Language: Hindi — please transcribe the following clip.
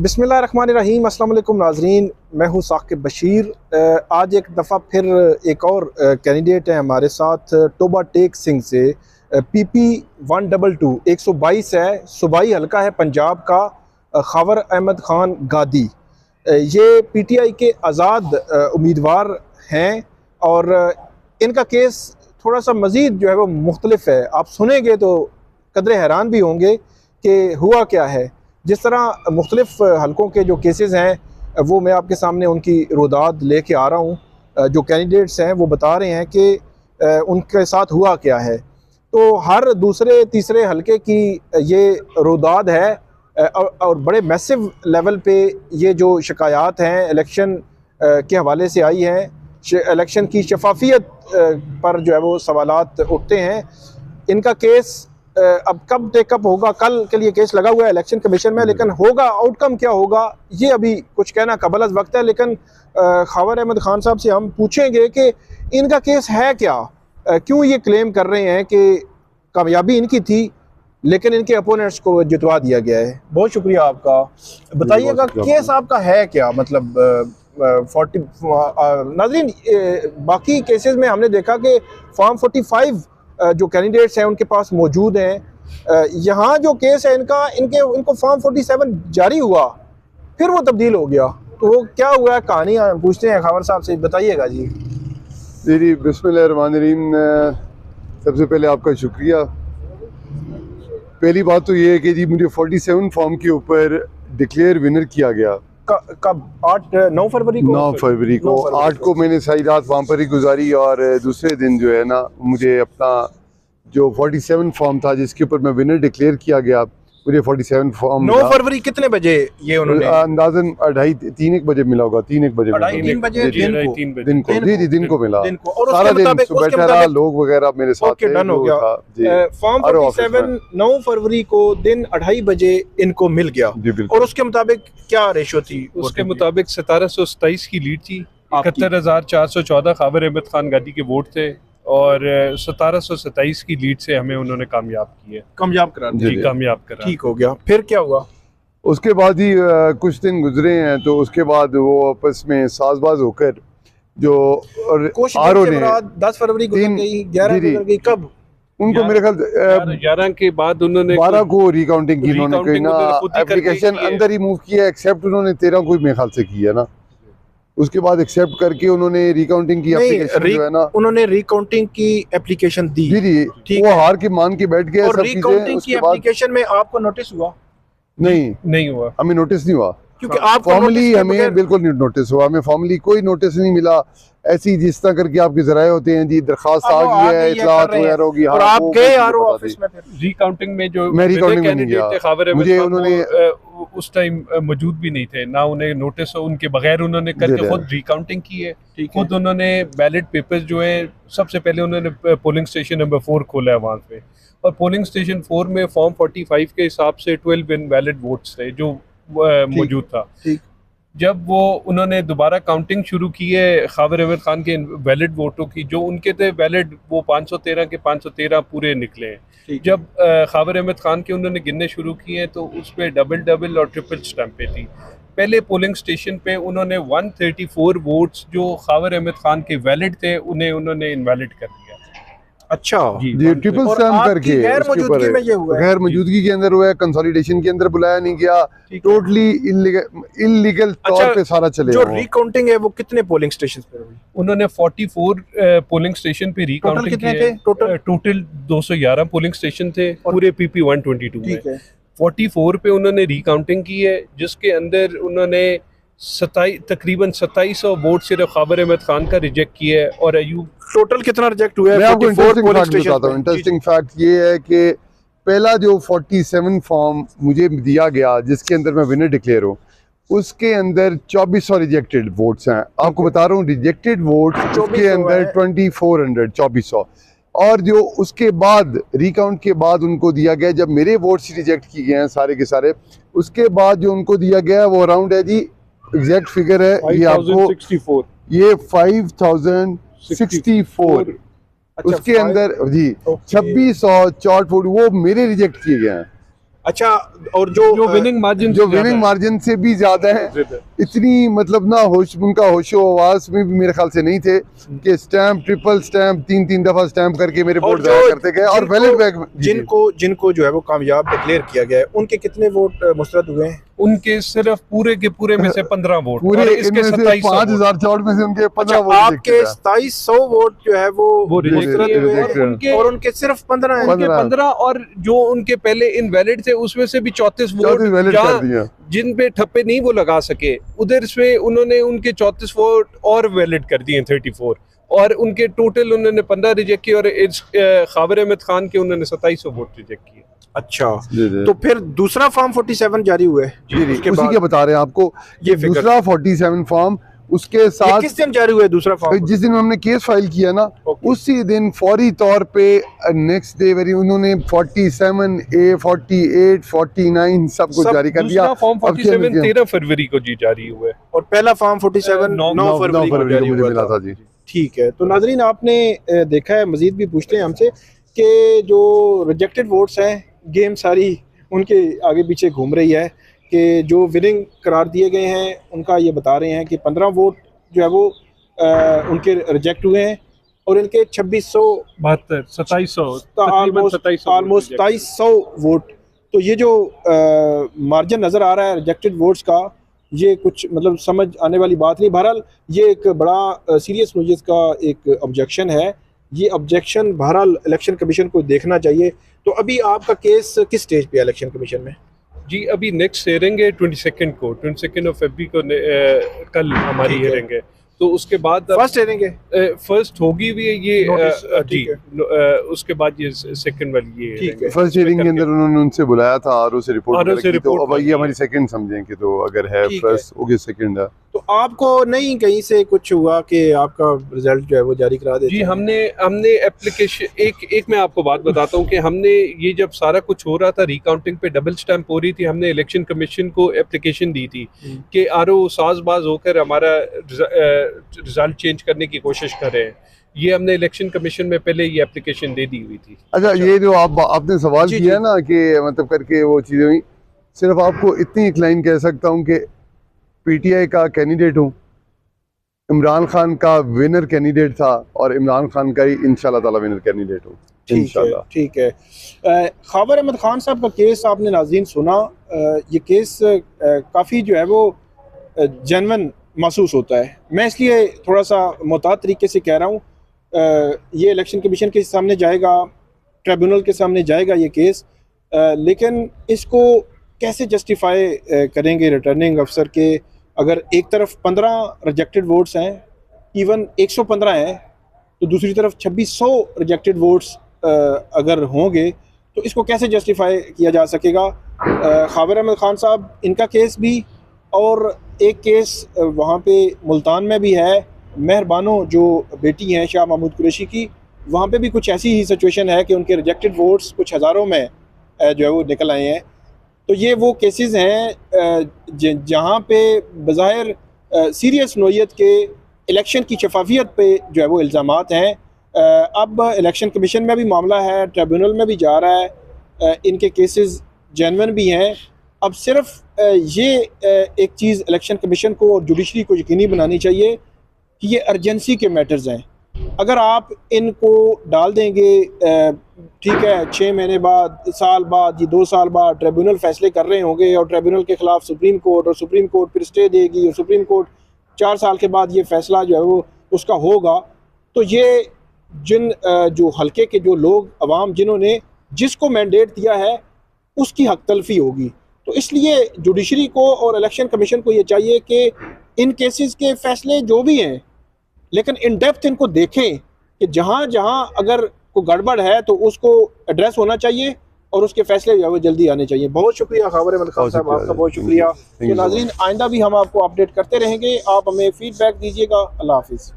बिस्मिल्लाहिर्रहमानिर्रहीम, अस्सलाम वालेकुम नाज़रीन। मैं हूँ साकिब बशीर। आज एक दफ़ा फिर एक और कैंडिडेट है हमारे साथ टोबा टेक सिंह से। PP 122 122 है, सूबाई हल्का है पंजाब का। खबर अहमद ख़ान गादी ये PTI के आज़ाद उम्मीदवार हैं और इनका केस थोड़ा सा मज़ीद जो है वो मुख्तलिफ है। आप सुनेंगे तो कदरे हैरान भी होंगे कि हुआ क्या है। जिस तरह मुख्तलिफ हलकों के जो केसेस हैं वो मैं आपके सामने उनकी रुदाद लेके आ रहा हूँ। जो कैंडिडेट्स हैं वो बता रहे हैं कि उनके साथ हुआ क्या है। तो हर दूसरे तीसरे हलके की ये रुदाद है और बड़े मैसिव लेवल पे ये जो शिकायत हैं इलेक्शन के हवाले से आई हैं। इलेक्शन की शफाफियत पर जो है वो सवालात उठते हैं। इनका केस अब कब टेकअप होगा, कल के लिए केस लगा हुआ है इलेक्शन कमीशन में, लेकिन होगा आउटकम क्या होगा ये अभी कुछ कहना कबल अज़ वक्त है। लेकिन खबर अहमद ख़ान साहब से हम पूछेंगे कि इनका केस है क्या, क्यों ये क्लेम कर रहे हैं कि कामयाबी इनकी थी लेकिन इनके अपोनेंट्स को जितवा दिया गया है। बहुत शुक्रिया आपका। बताइएगा केस आपका है क्या, मतलब 40 नाज़रीन बाकी केसेस में हमने देखा कि फॉर्म 45 जो कैंडिडेट्स हैं उनके पास मौजूद हैं। यहाँ जो केस है इनको फॉर्म 47 जारी हुआ फिर वो तब्दील हो गया, तो वो क्या हुआ है कहानी पूछते हैं खबर साहब से। बताइएगा जी। जी बिस्मिल्लाहिर्रहमानिर्रहीम। सबसे पहले आपका शुक्रिया। पहली बात तो ये है कि जी मुझे 47 फॉर्म के ऊपर डिक्लेयर विनर किया गया। कब? 9 फरवरी को। 9 फरवरी को 8 को मैंने सारी रात वहाँ पर ही गुजारी और दूसरे दिन जो है ना मुझे अपना जो 47 फॉर्म था जिसके ऊपर मैं विनर डिक्लेयर किया गया, मुझे 47 फॉर्म 9 फरवरी कितने बजे ये उन्होंने? अंदाजन 2:30-3 बजे मिला होगा। 3-1 बजे दिन को जी दिन को मिला। और सारा दिन बैठा रहा, लोग वगैरह मेरे साथ डन हो गया। फॉर्म 47 9 फरवरी को दिन 2:30 बजे इनको मिल गया और उसके मुताबिक क्या रेशो थी? उसके मुताबिक 1727 की लीड थी। 71,414 खबर अहमद खान गादी के वोट थे और 1727 की लीड से हमें उन्होंने कामयाब करा दिया। ठीक हो गया। फिर क्या हुआ? उसके बाद ही कुछ दिन गुजरे हैं तो उसके बाद वो आपस में साजबाज होकर जो आरओ ने 10 फरवरी को 11 कब उनको मेरे ख्याल 11 के बाद उन्होंने 12 को रिकाउंटिंग की। उन्होंने कोई ना एप्लीकेशन अंदर ही मूव किया, एक्सेप्ट उन्होंने 13 को मेरे ख्याल से किया ना। उसके बाद एक्सेप्ट करके उन्होंने रिकाउंटिंग की एप्लीकेशन जो है ना उन्होंने रिकाउंटिंग की एप्लीकेशन दी। जी वो हार के मान के बैठ गए। और रिकाउंटिंग की एप्लीकेशन में आपको नोटिस हुआ? नहीं हुआ, हमें नोटिस नहीं हुआ क्योंकि आप फॉर्मली हमें बिल्कुल नहीं नोटिस हुआ। हमें फॉर्मली कोई नोटिस नहीं मिला। ऐसी जिस तरह करके आपके जराए होते हैं जी दरखास्त आ गई है, इतलात वगैरह होगी। और आप गए आरओ ऑफिस में? फिर रिकाउंटिंग में जो मैं रिकाउंटिंग में नहीं गया, मुझे उन्होंने उस टाइम मौजूद भी नहीं थे ना, उन्हें नोटिस उनके बगैर उन्होंने करके खुद रिकाउंटिंग की है। खुद उन्होंने बैलेट पेपर्स जो है सबसे पहले उन्होंने पोलिंग स्टेशन नंबर 4 खोला है वहाँ पे, और पोलिंग स्टेशन 4 में फॉर्म 45 के हिसाब से 12 इनवैलिड वोट्स थे जो मौजूद था। जब वो उन्होंने दोबारा काउंटिंग शुरू की है खबर अहमद खान के वैलिड वोटों की, जो उनके थे वैलिड वो 513 के 513 पूरे निकले हैं। जब खबर अहमद खान के उन्होंने गिनने शुरू किए हैं तो उस पर डबल और ट्रिपल स्टैंपें थी। पहले पोलिंग स्टेशन पे उन्होंने 134 वोट्स जो खबर अहमद खान के वैलिड थे उन्होंने इनवैलिड कर दिया। अच्छा जी ट्रिपल स्टैम्प करके गैर मौजूदगी में ये हुआ है। गैर मौजूदगी के अंदर हुआ है, कंसोलिडेशन के अंदर बुलाया नहीं गया, टोटली इलीगल तौर पे सारा चले। जो रिकाउंटिंग है वो कितने पोलिंग स्टेशन पे हुई? उन्होंने 44 पोलिंग स्टेशन पे रिकाउंटिंग की है। टोटल 211 पोलिंग स्टेशन थे पूरे PP 122 में। 44 पे उन्होंने रिकाउंटिंग की है जिसके अंदर उन्होंने तकरीबन 2700 वोट सिर्फ खबर अहमद खान का रिजेक्ट किया है। और अयूब टोटल कितना रिजेक्ट हुआ है? मैं आपको इंटरेस्टिंग फैक्ट ये है कि पहला जो 47 फॉर्म मुझे दिया गया जिसके अंदर मैं विनर डिक्लेयर हूँ उसके अंदर 2400 रिजेक्टेड वोट्स हैं। आपको बता रहा हूँ रिजेक्टेड वोट्स उसके अंदर 2400 और जो उसके बाद रिकाउंट के बाद उनको दिया गया, जब मेरे वोट्स रिजेक्ट किए गए हैं सारे के सारे, उसके बाद जो उनको दिया गया वो अराउंड है जी एग्जैक्ट फिगर है ये आपको ये 5064। उसके अंदर जी 2600 चॉट वोट वो मेरे रिजेक्ट किए गए हैं। अच्छा, और जो विनिंग मार्जिन जो विनिंग मार्जिन से भी ज्यादा है, इतनी मतलब ना उनका होशो आवाज में भी मेरे ख्याल से नहीं थे कि स्टैम्प ट्रिपल स्टैम्प 3-3 दफा स्टैम्प करके मेरे वोट जाया करते गए। और वैलिड बैग जिनको जो है वो कामयाब डिक्लेयर किया गया है, उनके कितने वोट मुस्तरद हुए हैं? उनके सिर्फ पूरे के पूरे में से 15 वोट, पूरे और इसके 5000 चौड़ में से उनके 15 वोट। आपके 2700 वोट जो है वो रिजेक्ट हुए, और उनके सिर्फ 15 हैं। उनके 15, और जो उनके पहले इनवैलिड थे उसमें से भी 34 वोट जिन पे ठप्पे नहीं वो लगा सके, उधर से उन्होंने उनके 34 वोट और वैलिड कर दिए 34, और उनके टोटल उन्होंने 15 रिजेक्ट किए, और खाबर अहमद खान के उन्होंने 2700 वोट रिजेक्ट किए। अच्छा, तो फिर दूसरा फॉर्म 47 जारी हुआ है उसी के बता रहे हैं आपको, ये दूसरा 47 फॉर्म उसके साथ किस दिन जारी हुआ है दूसरा फॉर्म? जिस दिन हमने केस फाइल किया ना, उसी दिन फौरी तौर पे नेक्स्ट डे वेरी उन्होंने 47A 48 49 सब कुछ जारी कर दिया। फॉर्म 47 13 फरवरी को जी जारी हुआ है, और पहला फॉर्म 47 9 फरवरी को जारी हुआ था जी। ठीक है, तो नाजरीन आपने देखा है, मजीद भी पूछते हैं हमसे कि जो रिजेक्टेड वोट्स हैं, गेम सारी उनके आगे पीछे घूम रही है कि जो विनिंग करार दिए गए हैं उनका ये बता रहे हैं कि 15 वोट जो है वो उनके रिजेक्ट हुए हैं, और इनके 2672 2700 ऑलमोस्ट 2700 वोट। तो ये जो मार्जिन नज़र आ रहा है रिजेक्टेड वोट्स का, ये कुछ मतलब समझ आने वाली बात नहीं। बहरहाल ये एक बड़ा सीरियस नोटिस का एक ऑब्जेक्शन है, ये ऑब्जेक्शन बहरहाल इलेक्शन कमीशन को देखना चाहिए। तो अभी आपका केस किस स्टेज पे है इलेक्शन कमीशन में? जी अभी नेक्स्ट हेयरिंग है 22 को, 22 ऑफ फरवरी को कल हमारी हेयरिंग है, तो उसके बाद फर्स्ट हेयरिंग है, फर्स्ट होगी भी ये जी, उसके बाद ये सेकंड वाली ये ठीक है। फर्स्ट हेयरिंग के अंदर उन्होंने उनसे बुलाया था आरओ से रिपोर्ट, तो अब ये हमारी सेकंड समझें कि तो अगर है फर्स्ट होगी सेकंड है। तो आपको नहीं कहीं से कुछ हुआ कि आपका रिजल्ट जो है वो जारी करा देते? जी हमने एप्लीकेशन एक मैं आपको बात बताता हूँ कि हमने ये जब सारा कुछ हो रहा था, रिकाउंटिंग पे डबल स्टैंप हो रही थी, हमने इलेक्शन कमीशन को एप्लीकेशन दी थी कि आरओ साजबाज होकर हमारा रिजल्ट चेंज करने की कोशिश कर रहे हैं। ये हमने इलेक्शन कमीशन में पहले ये एप्लीकेशन दे दी हुई थी। अच्छा, ये जो आपने सवाल किया ना कि मतलब करके वो चीज़ें हुई, सिर्फ आपको इतनी एक लाइन कह सकता हूँ कि पीटीआई का कैंडिडेट हूँ, इमरान खान का विनर कैंडिडेट था, और इमरान खान का ही इंशाल्लाह ताला विनर कैंडिडेट हूँ इंशाल्लाह। ठीक है। खाबर अहमद खान साहब का केस आपने नाज़रीन सुना, ये केस काफ़ी जो है वो जेन्युइन महसूस होता है। मैं इसलिए थोड़ा सा मोहतात तरीके से कह रहा हूँ, ये इलेक्शन कमीशन के सामने जाएगा, ट्रिब्यूनल के सामने जाएगा ये केस, लेकिन इसको कैसे जस्टिफाई करेंगे रिटर्निंग अफसर के? अगर एक तरफ 15 रिजेक्टेड वोट्स हैं, इवन 115 हैं, तो दूसरी तरफ 2600 रिजेक्टेड वोट्स अगर होंगे तो इसको कैसे जस्टिफाई किया जा सकेगा? खाबर अहमद खान साहब, इनका केस भी, और एक केस वहाँ पे मुल्तान में भी है, मेहरबानो जो बेटी हैं शाह महमूद कुरैशी की, वहाँ पे भी कुछ ऐसी ही सिचुएशन है कि उनके रिजेक्टेड वोट्स कुछ हज़ारों में जो है वो निकल आए हैं। तो ये वो केसेस हैं जहाँ पे बज़ाहिर सीरियस नोयत के इलेक्शन की शफाफियत पे जो है वो इल्ज़ामात हैं। अब इलेक्शन कमीशन में भी मामला है, ट्रिब्यूनल में भी जा रहा है, इनके केसेस जेन्युइन भी हैं। अब सिर्फ ये एक चीज़ इलेक्शन कमीशन को और जुडिशरी को यकीनी बनानी चाहिए कि ये अर्जेंसी के मैटर्स हैं। अगर आप इनको डाल देंगे, ठीक है, 6 महीने बाद, साल बाद, ये 2 साल बाद ट्रिब्यूनल फैसले कर रहे होंगे, और ट्रिब्यूनल के ख़िलाफ़ सुप्रीम कोर्ट, और सुप्रीम कोर्ट फिर स्टे देगी, और सुप्रीम कोर्ट 4 साल के बाद ये फ़ैसला जो है वो उसका होगा, तो ये जो हल्के के जो लोग अवाम जिन्होंने जिसको मैंडेट दिया है उसकी हक तलफी होगी। तो इसलिए जुडिशरी को और इलेक्शन कमीशन को ये चाहिए कि इन केसेस के फ़ैसले जो भी हैं, लेकिन इन डेप्थ इनको देखें कि जहाँ जहाँ अगर कोई गड़बड़ है तो उसको एड्रेस होना चाहिए, और उसके फैसले जो है वो जल्दी आने चाहिए। बहुत शुक्रिया खाबर अहमद खान साहब, आपका बहुत शुक्रिया। नाज़रीन, आइंदा भी हम आपको अपडेट करते रहेंगे, आप हमें फीडबैक दीजिएगा। अल्लाह हाफिज़।